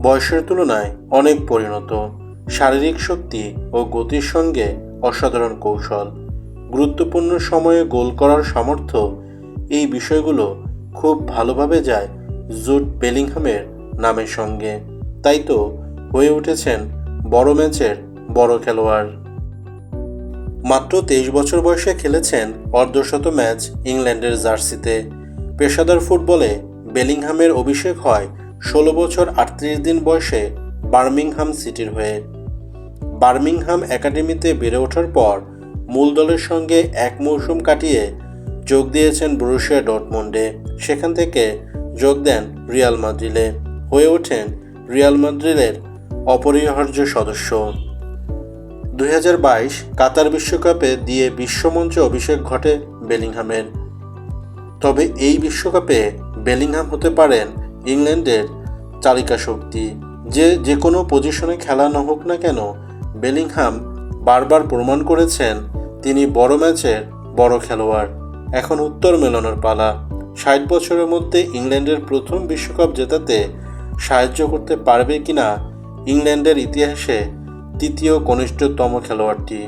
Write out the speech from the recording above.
বয়সের তুলনায় অনেক পরিণত, শারীরিক শক্তি ও গতির সঙ্গে অসাধারণ কৌশল, গুরুত্বপূর্ণ সময়ে গোল করার সামর্থ্য, এই বিষয়গুলো খুব ভালোভাবে যায় জুড বেলিংহামের নামের সঙ্গে। তাই তো হয়ে উঠেছেন বড় ম্যাচের বড় খেলোয়াড়। মাত্র 23 বছর বয়সে খেলেছেন অর্ধশত ম্যাচ ইংল্যান্ডের জার্সিতে। পেশাদার ফুটবলে বেলিংহামের অভিষেক হয় 16 বছর 38 দিন বয়সে বার্মিংহাম সিটির হয়ে। বার্মিংহাম একাডেমিতে বেড়ে ওঠার পর মূল দলের সঙ্গে এক মৌসুম কাটিয়ে যোগ দিয়েছেন বরুসিয়া ডর্টমুন্ডে। সেখান থেকে যোগ দেন রিয়াল মাদ্রিদে, হয়ে ওঠেন রিয়াল মাদ্রিদের অপরিহার্য সদস্য। 2022 কাতার বিশ্বকাপে দিয়ে বিশ্বমঞ্চে অভিষেক ঘটে বেলিংহামের। তবে এই বিশ্বকাপে বেলিংহাম হতে পারেন ইংল্যান্ডের চালিকা শক্তি। যে কোনো পজিশনে খেলা না হোক না কেন, বেলিংহাম বারবার প্রমাণ করেছেন তিনি বড় ম্যাচের বড় খেলোয়াড়। এখন উত্তর মেলানোর পালা। 60 বছরের মধ্যে ইংল্যান্ডের প্রথম বিশ্বকাপ জেতাতে সাহায্য করতে পারবে কিনা ইংল্যান্ডের ইতিহাসে তৃতীয় কনিষ্ঠতম খেলোয়াড়টি।